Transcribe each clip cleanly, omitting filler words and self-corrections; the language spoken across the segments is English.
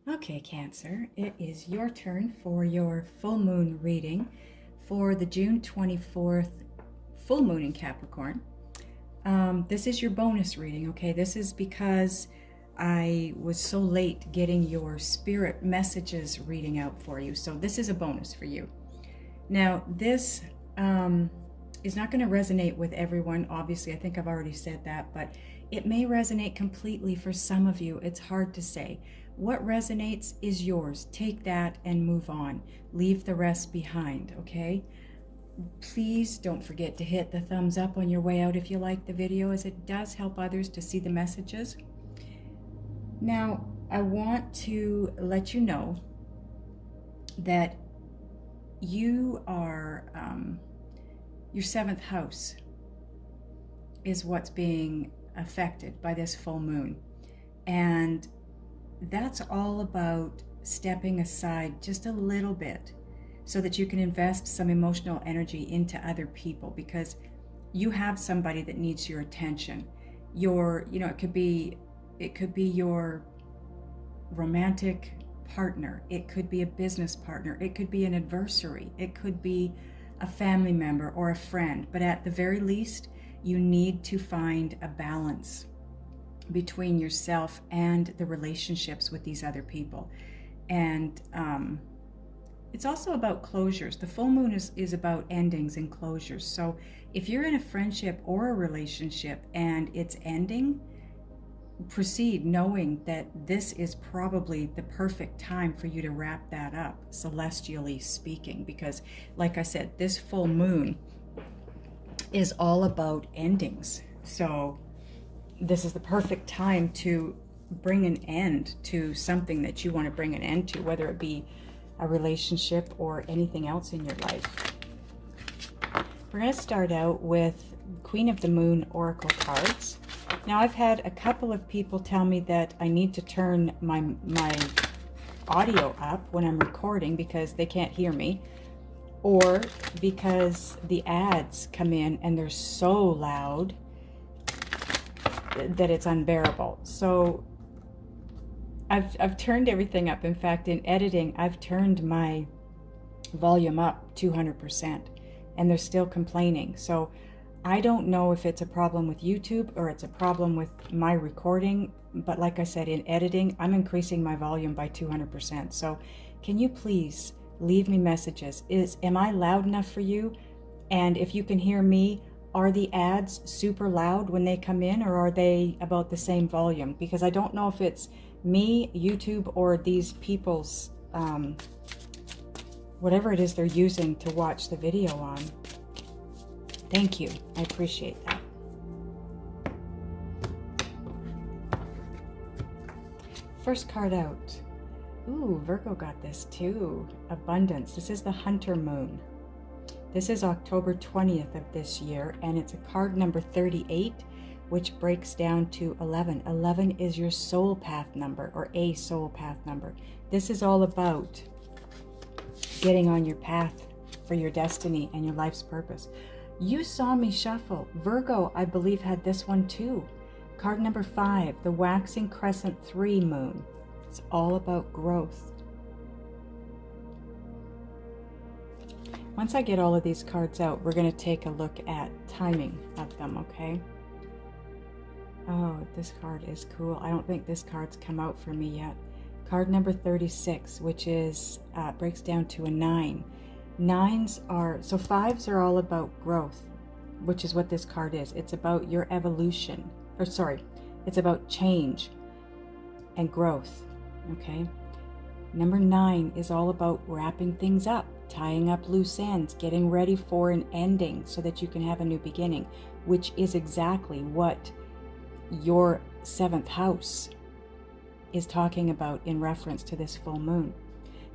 Okay, Cancer, it is your turn for your full moon reading for the June 24th full moon in Capricorn. This is your bonus reading, okay? This is because I was so late getting your spirit messages reading out for you. So this is a bonus for you. Now, this is not going to resonate with everyone. Obviously, I think I've already said that, but it may resonate completely for some of you. It's hard to say. What resonates is yours. Take that and move on. Leave the rest behind, okay? Please don't forget to hit the thumbs up on your way out if you like the video, as it does help others to see the messages. Now, I want to let you know that you are, your seventh house is what's being affected by this full moon. And that's all about stepping aside just a little bit so that you can invest some emotional energy into other people, because you have somebody that needs your attention. It could be your romantic partner, it could be a business partner, it could be an adversary, it could be a family member or a friend, but at the very least, you need to find a balance between yourself and the relationships with these other people. And it's also about closures. The full moon is about endings and closures. So if you're in a friendship or a relationship and it's ending, proceed knowing that this is probably the perfect time for you to wrap that up, celestially speaking, because like I said, this full moon is all about endings. So this is the perfect time to bring an end to something that you want to bring an end to, whether it be a relationship or anything else in your life. We're going to start out with Queen of the Moon Oracle cards. Now, I've had a couple of people tell me that I need to turn my audio up when I'm recording because they can't hear me, or because the ads come in and they're so loud that it's unbearable. So I've turned everything up. In fact, in editing, I've turned my volume up 200%, and they're still complaining. So I don't know if it's a problem with YouTube or it's a problem with my recording, but like I said, in editing, I'm increasing my volume by 200%. So can you please leave me messages? Am I loud enough for you? And if you can hear me, are the ads super loud when they come in, or are they about the same volume? Because I don't know if it's me, YouTube, or these people's, whatever it is they're using to watch the video on. Thank you. I appreciate that. First card out. Ooh, Virgo got this too. Abundance. This is the Hunter Moon. This is October 20th of this year, and it's a card number 38, which breaks down to 11. 11 is your soul path number, or a soul path number. This is all about getting on your path for your destiny and your life's purpose. You saw me shuffle. Virgo, I believe, had this one too. Card number 5, the Waxing Crescent 3 Moon. It's all about growth. Once I get all of these cards out, we're going to take a look at timing of them, okay? Oh, this card is cool. I don't think this card's come out for me yet. Card number 36, which is breaks down to a 9. 9s are, so 5s are all about growth, which is what this card is. It's about your evolution, or sorry, it's about change and growth, okay? Number 9 is all about wrapping things up, tying up loose ends, getting ready for an ending so that you can have a new beginning, which is exactly what your 7th house is talking about in reference to this full moon.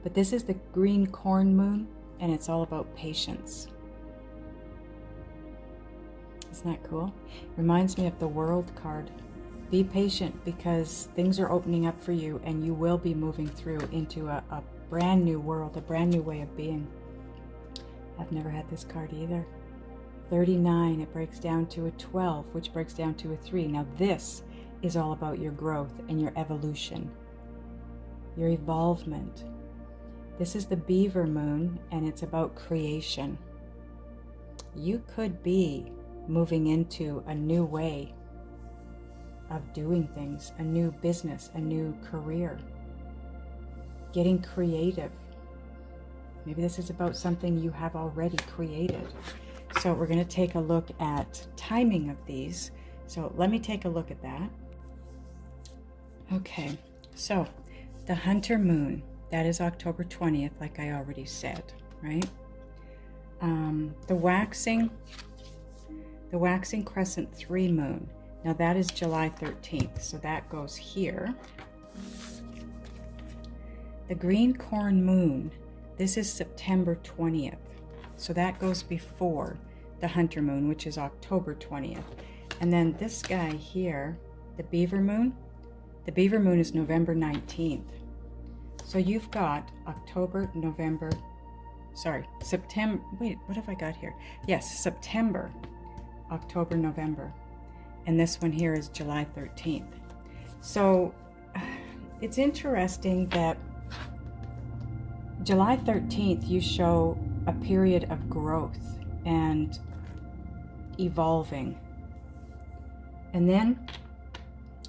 But this is the green corn moon, and it's all about patience. Isn't that cool? Reminds me of the World card. Be patient, because things are opening up for you, and you will be moving through into a brand new world, a brand new way of being. I've never had this card either. 39, it breaks down to a 12, which breaks down to a 3. Now this is all about your growth and your evolution. your evolvement. This is the beaver moon, and it's about creation. You could be moving into a new way of doing things, a new business, a new career, getting creative. Maybe this is about something you have already created. So we're going to take a look at timing of these. So let me take a look at that. Okay, so the Hunter moon, that is October 20th, like I already said, right? The waxing crescent 3 moon, now that is July 13th, so that goes here. The green corn moon, this is September 20th, so that goes before the Hunter moon, which is October 20th. And then this guy here, the beaver moon is November 19th. So you've got September, wait, what have I got here? Yes, September, October, November. And this one here is July 13th. So it's interesting that July 13th, you show a period of growth and evolving. And then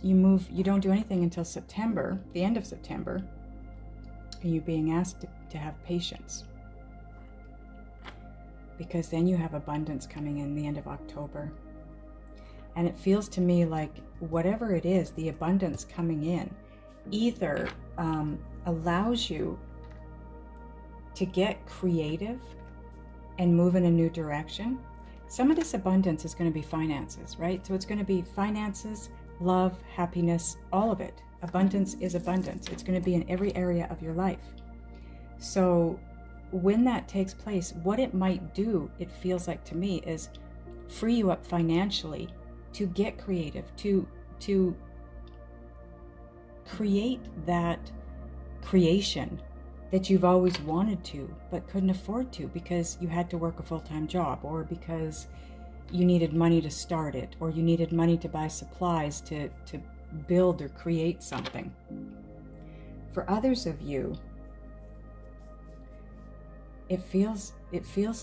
you don't do anything until September, the end of September, and you're being asked to have patience. Because then you have abundance coming in the end of October. And it feels to me like whatever it is, the abundance coming in either allows you to get creative and move in a new direction. Some of this abundance is going to be finances, right? So it's going to be finances, love, happiness, all of it. Abundance is abundance. It's going to be in every area of your life. So when that takes place, what it might do, it feels like to me, is free you up financially to get creative, to create that creation that you've always wanted to but couldn't afford to because you had to work a full-time job, or because you needed money to start it, or you needed money to buy supplies to build or create something. For others of you, it feels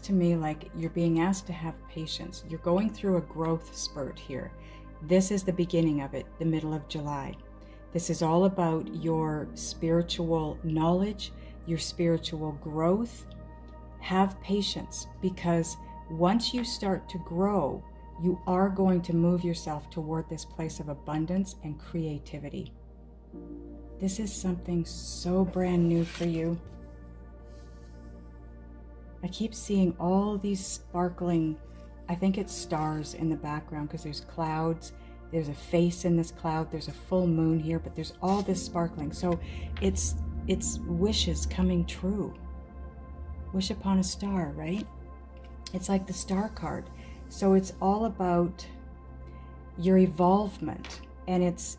to me like you're being asked to have patience. You're going through a growth spurt here. This is the beginning of it, the middle of July. This is all about your spiritual knowledge, your spiritual growth. Have patience, because once you start to grow, you are going to move yourself toward this place of abundance and creativity. This is something so brand new for you. I keep seeing all these sparkling, I think it's stars in the background, because there's clouds, there's a face in this cloud, there's a full moon here, but there's all this sparkling. So it's wishes coming true. Wish upon a star, right? It's like the star card. So it's all about your evolvement, and it's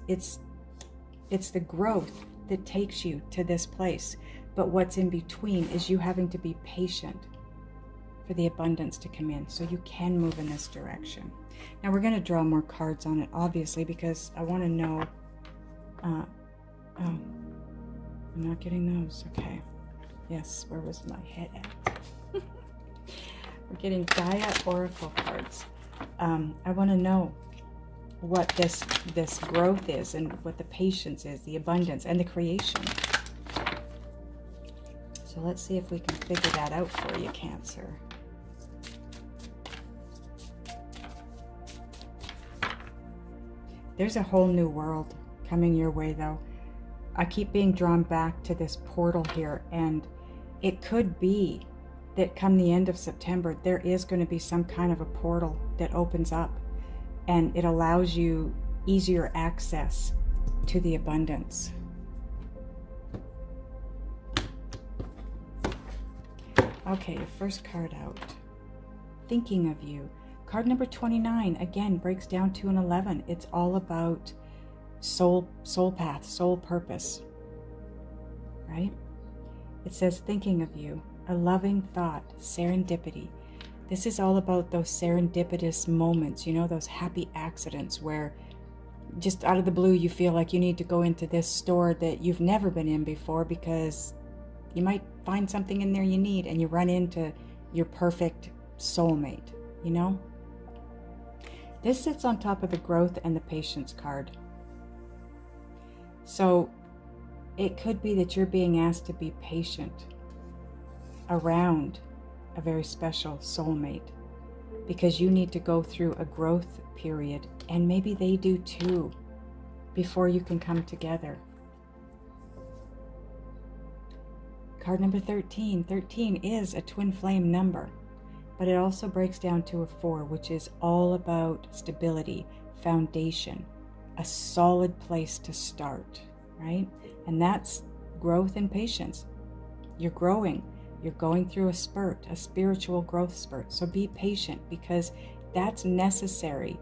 the growth that takes you to this place. But what's in between is you having to be patient for the abundance to come in, so you can move in this direction. Now we're going to draw more cards on it, obviously, because I want to know. Oh, I'm not getting those. Okay. Yes, where was my head at? We're getting Gaia Oracle cards. I want to know what this growth is, and what the patience is, the abundance, and the creation. So let's see if we can figure that out for you, Cancer. There's a whole new world coming your way, though. I keep being drawn back to this portal here, and it could be that come the end of September, there is going to be some kind of a portal that opens up, and it allows you easier access to the abundance. Okay, your first card out. Thinking of you. Card number 29, again, breaks down to an 11. It's all about soul path, soul purpose, right? It says, thinking of you, a loving thought, serendipity. This is all about those serendipitous moments, you know, those happy accidents where just out of the blue, you feel like you need to go into this store that you've never been in before because you might find something in there you need, and you run into your perfect soulmate, you know? This sits on top of the growth and the patience card. So it could be that you're being asked to be patient around a very special soulmate because you need to go through a growth period, and maybe they do too, before you can come together. Card number 13. 13 is a twin flame number, but it also breaks down to a 4, which is all about stability, foundation, a solid place to start, right? And that's growth and patience. You're growing. You're going through a spurt, a spiritual growth spurt. So be patient, because that's necessary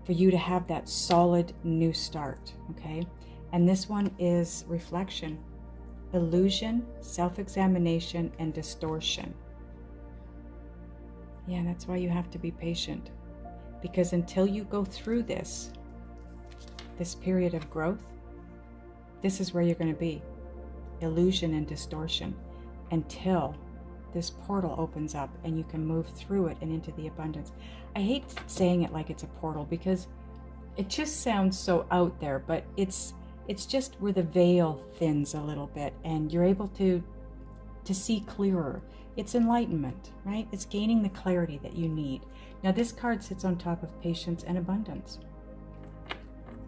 for you to have that solid new start, okay? And this one is reflection, illusion, self-examination, and distortion. Yeah, that's why you have to be patient, because until you go through this period of growth, this is where you're going to be, illusion and distortion, until this portal opens up and you can move through it and into the abundance. I hate saying it like it's a portal because it just sounds so out there, but it's just where the veil thins a little bit and you're able to see clearer. It's enlightenment, right? It's gaining the clarity that you need. Now this card sits on top of patience and abundance.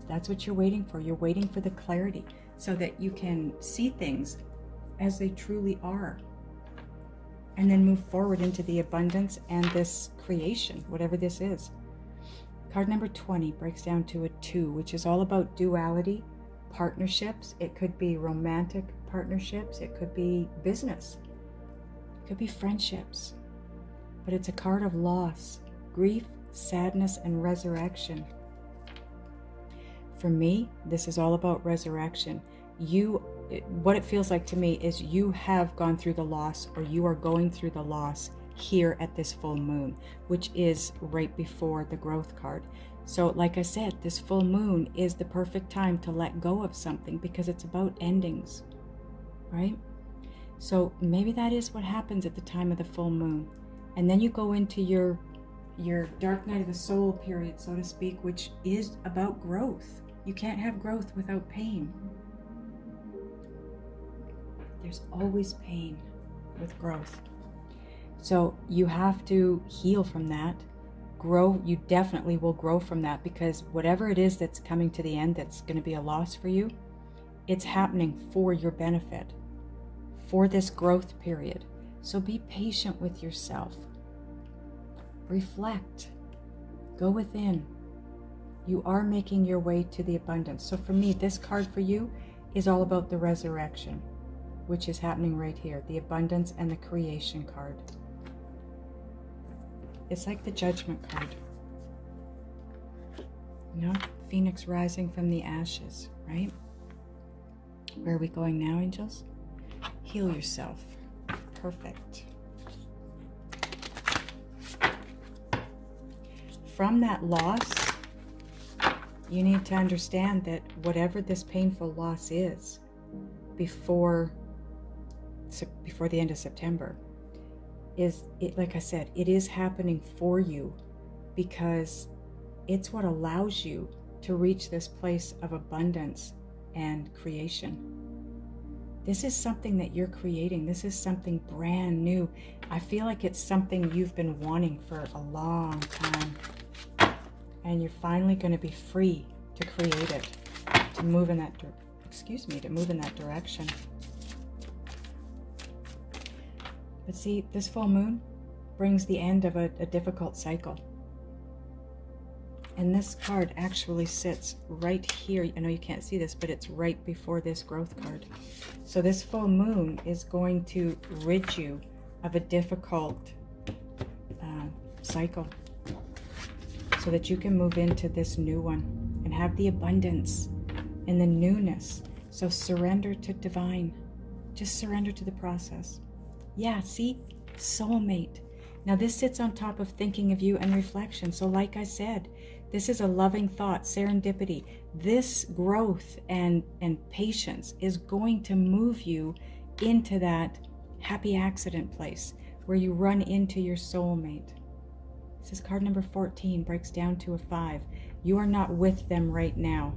That's what you're waiting for. You're waiting for the clarity so that you can see things as they truly are, and then move forward into the abundance and this creation, whatever this is. Card number 20 breaks down to a 2, which is all about duality, partnerships. It could be romantic partnerships. It could be business. It could be friendships. But it's a card of loss, grief, sadness, and resurrection. For me, this is all about resurrection. What it feels like to me is you have gone through the loss, or you are going through the loss here at this full moon, which is right before the growth card. So like I said, this full moon is the perfect time to let go of something because it's about endings, right? So maybe that is what happens at the time of the full moon. And then you go into your dark night of the soul period, so to speak, which is about growth. You can't have growth without pain. There's always pain with growth. So you have to heal from that. Grow, you definitely will grow from that, because whatever it is that's coming to the end that's going to be a loss for you, it's happening for your benefit, for this growth period. So be patient with yourself. Reflect. Go within. You are making your way to the abundance. So for me, this card for you is all about the resurrection, which is happening right here, the abundance and the creation card. It's like the judgment card. You know, Phoenix rising from the ashes, right? Where are we going now, angels? Heal yourself. Perfect. From that loss, you need to understand that whatever this painful loss is, before the end of September, like I said, it is happening for you, because it's what allows you to reach this place of abundance and creation. This is something that you're creating. This is something brand new. I feel like it's something you've been wanting for a long time, and you're finally going to be free to create it, to move in that direction. But see, this full moon brings the end of a difficult cycle. And this card actually sits right here. I know you can't see this, but it's right before this growth card. So this full moon is going to rid you of a difficult cycle, so that you can move into this new one and have the abundance and the newness. So surrender to divine. Just surrender to the process. Yeah, see? Soulmate. Now this sits on top of thinking of you and reflection. So like I said, this is a loving thought, serendipity. this growth and patience is going to move you into that happy accident place where you run into your soulmate. This is card number 14, breaks down to a 5. You are not with them right now.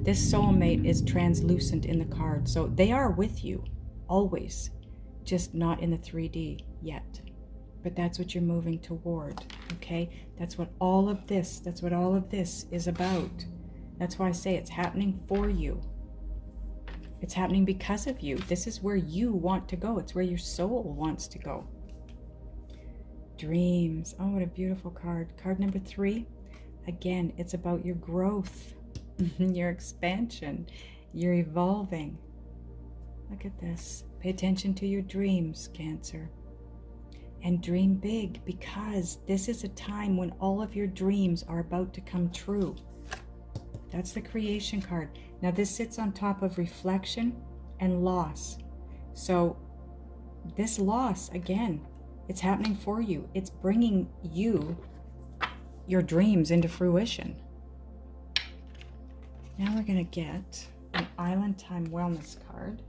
This soulmate is translucent in the card, so they are with you always, just not in the 3D yet. But that's what you're moving toward, okay? That's what all of this is about. That's why I say it's happening for you. It's happening because of you. This is where you want to go. It's where your soul wants to go. Dreams. Oh, what a beautiful card. Card number 3. Again, it's about your growth, your expansion, you're evolving. Look at this. Pay attention to your dreams, Cancer. And dream big, because this is a time when all of your dreams are about to come true. That's the creation card. Now this sits on top of reflection and loss. So this loss, again, it's happening for you. It's bringing you your dreams into fruition. Now we're going to get an Island Time Wellness card.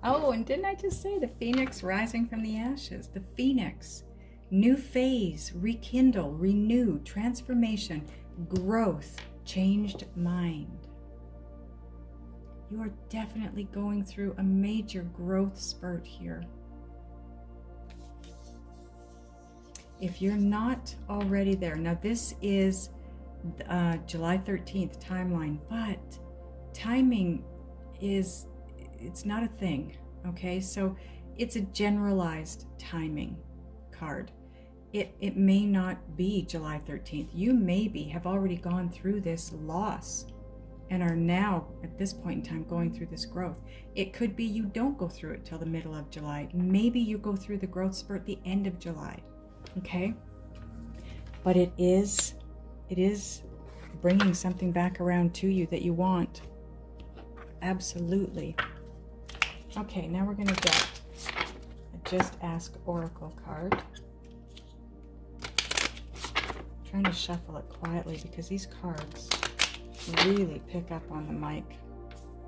Oh, and didn't I just say the phoenix rising from the ashes? The phoenix. New phase, rekindle, renew, transformation, growth, changed mind. You are definitely going through a major growth spurt here. If you're not already there, now this is July 13th timeline, but timing is, it's not a thing, okay? So it's a generalized timing card. It may not be July 13th. You maybe have already gone through this loss and are now, at this point in time, going through this growth. It could be you don't go through it till the middle of July. Maybe you go through the growth spurt the end of July, okay? But it is bringing something back around to you that you want. Absolutely. Okay, now we're going to get a Just Ask Oracle card. I'm trying to shuffle it quietly because these cards really pick up on the mic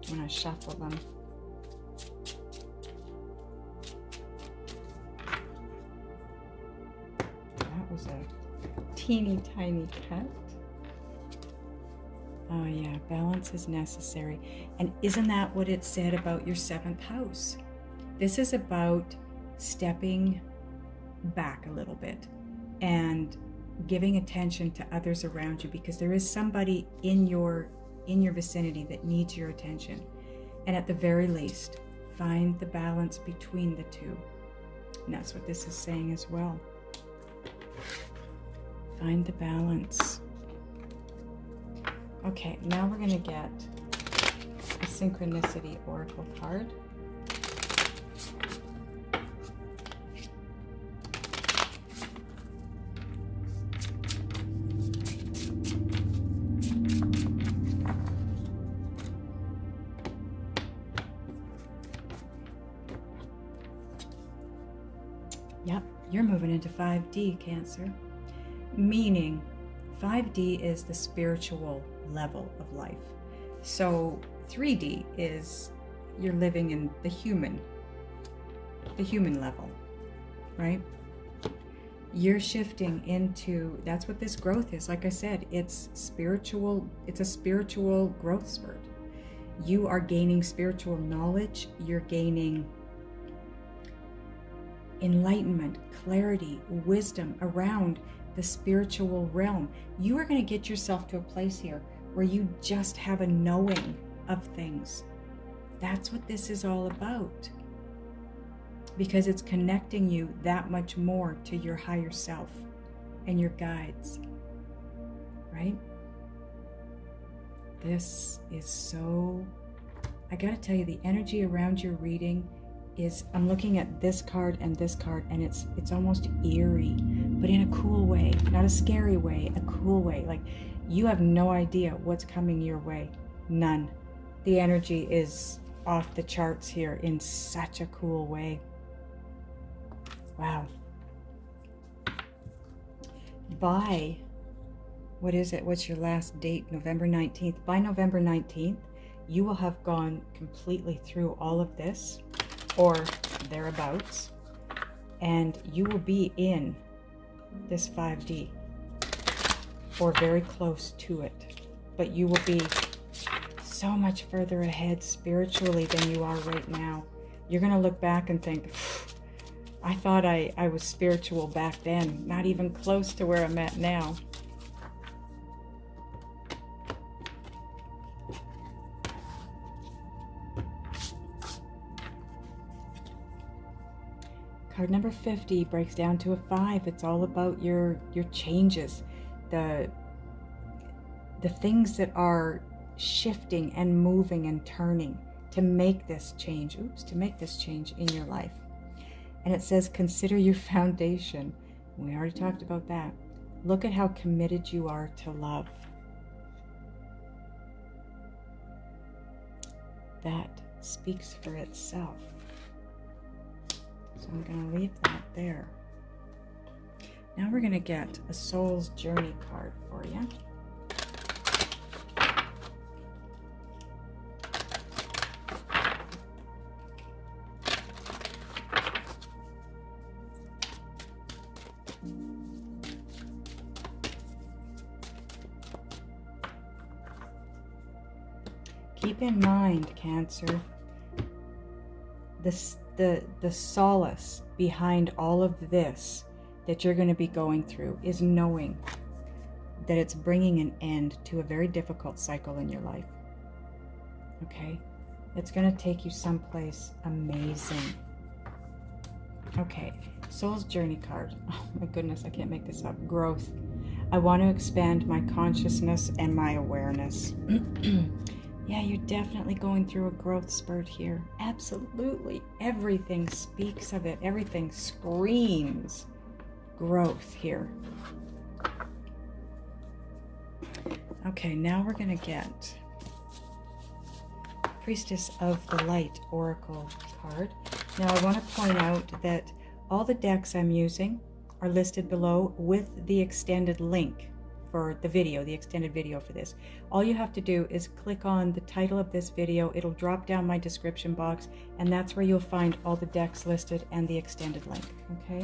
when I shuffle them. That was a teeny tiny cut. Oh yeah, balance is necessary. And isn't that what it said about your 7th house? This is about stepping back a little bit and giving attention to others around you, because there is somebody in your vicinity that needs your attention. And at the very least, find the balance between the two. And that's what this is saying as well. Find the balance. Okay, now we're going to get a Synchronicity Oracle card. Yep, you're moving into 5D, Cancer. Meaning 5D is the spiritual level of life. So 3D is you're living in the human level, right? You're shifting into, that's what this growth is. Like I said, it's spiritual. It's a spiritual growth spurt. You are gaining spiritual knowledge. You're gaining enlightenment, clarity, wisdom around the spiritual realm. You are going to get yourself to a place here where you just have a knowing of things. That's what this is all about, because it's connecting you that much more to your higher self and your guides, right? This is so, I gotta tell you, the energy around your reading is, I'm looking at this card, and it's almost eerie, but in a cool way, not a scary way, a cool way. Like you have no idea what's coming your way. None. The energy is off the charts here in such a cool way. Wow. By, what is it? What's your last date? November 19th. By November 19th, you will have gone completely through all of this, or thereabouts, and you will be in this 5D, or very close to it. But you will be so much further ahead spiritually than you are right now. You're going to look back and think, I thought I was spiritual back then, not even close to where I'm at now. Card number 50 breaks down to a 5. It's all about your changes, the things that are shifting and moving and turning to make this change. To make this change in your life. And it says, consider your foundation. We already talked about that. Look at how committed you are to love. That speaks for itself. So I'm going to leave that there. Now we're going to get a Soul's Journey card for you. Keep in mind, Cancer, the solace behind all of this that you're going to be going through is knowing that it's bringing an end to a very difficult cycle in your life. Okay? It's going to take you someplace amazing. Okay, Soul's Journey card. Oh my goodness, I can't make this up. Growth. I want to expand my consciousness and my awareness. Yeah, you're definitely going through a growth spurt here. Absolutely. Everything speaks of it. Everything screams growth here. Okay, now we're going to get Priestess of the Light Oracle card. Now I want to point out that all the decks I'm using are listed below with the extended link for the video, the extended video for this. All you have to do is click on the title of this video. It'll drop down my description box, and that's where you'll find all the decks listed and the extended link. Okay?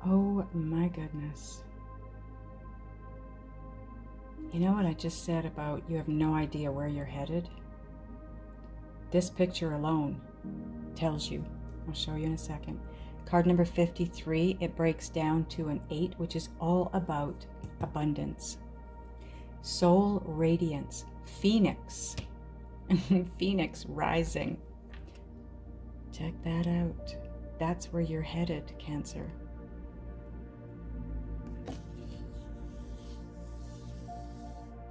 Oh my goodness. You know what I just said about you have no idea where you're headed? This picture alone tells you. I'll show you in a second. Card number 53, it breaks down to an 8, which is all about abundance. Soul radiance. Phoenix. Phoenix rising. Check that out. That's where you're headed, Cancer.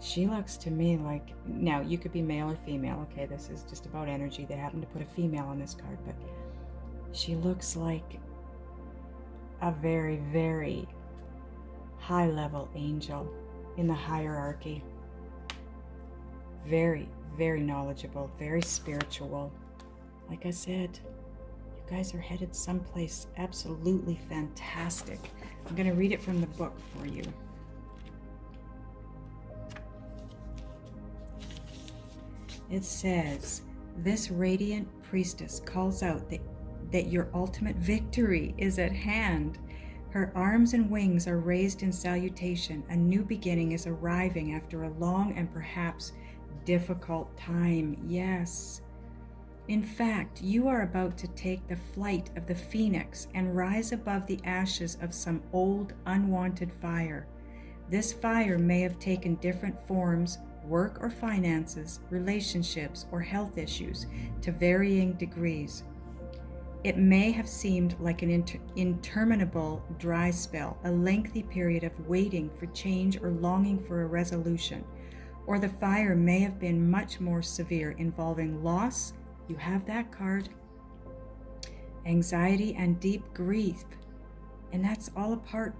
She looks to me like, now you could be male or female, okay, this is just about energy. They happen to put a female on this card, but she looks like a very, very high level angel in the hierarchy. Very, very knowledgeable, very spiritual. Like I said, you guys are headed someplace absolutely fantastic. I'm going to read it from the book for you. It says, this radiant priestess calls out that your ultimate victory is at hand. Her arms and wings are raised in salutation. A new beginning is arriving after a long and perhaps difficult time. Yes. In fact, you are about to take the flight of the phoenix and rise above the ashes of some old, unwanted fire. This fire may have taken different forms work or finances, relationships, or health issues to varying degrees. It may have seemed like an interminable dry spell, a lengthy period of waiting for change or longing for a resolution. Or the fire may have been much more severe, involving loss, you have that card, anxiety, and deep grief. And that's all part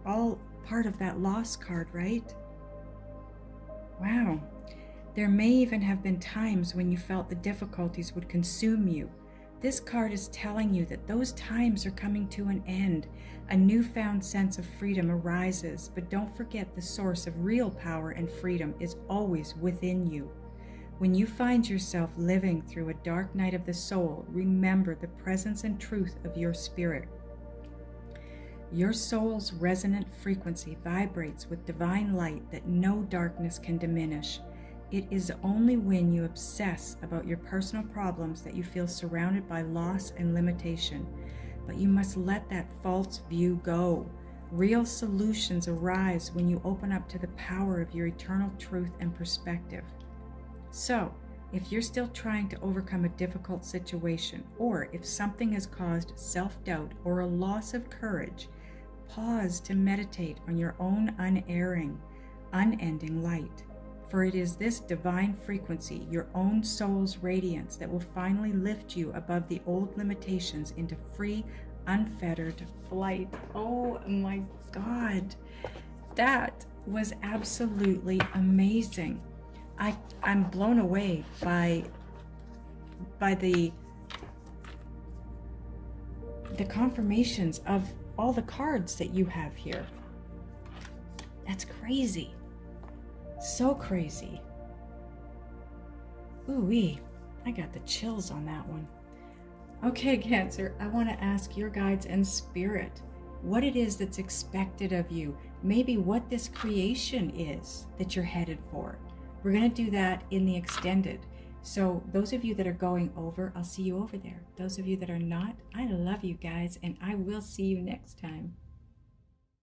of that loss card, right? Wow. There may even have been times when you felt the difficulties would consume you. This card is telling you that those times are coming to an end. A newfound sense of freedom arises, but don't forget the source of real power and freedom is always within you. When you find yourself living through a dark night of the soul, remember the presence and truth of your spirit. Your soul's resonant frequency vibrates with divine light that no darkness can diminish. It is only when you obsess about your personal problems that you feel surrounded by loss and limitation. But you must let that false view go. Real solutions arise when you open up to the power of your eternal truth and perspective. So, if you're still trying to overcome a difficult situation, or if something has caused self-doubt or a loss of courage, pause to meditate on your own unerring, unending light. For it is this divine frequency, your own soul's radiance, that will finally lift you above the old limitations into free, unfettered flight. Oh my God, that was absolutely amazing. I'm blown away by the confirmations of all the cards that you have here. That's crazy. So crazy. Ooh-wee, I got the chills on that one. Okay, Cancer, I want to ask your guides and spirit what it is that's expected of you. Maybe what this creation is that you're headed for. We're going to do that in the extended. So those of you that are going over, I'll see you over there. Those of you that are not, I love you guys, and I will see you next time.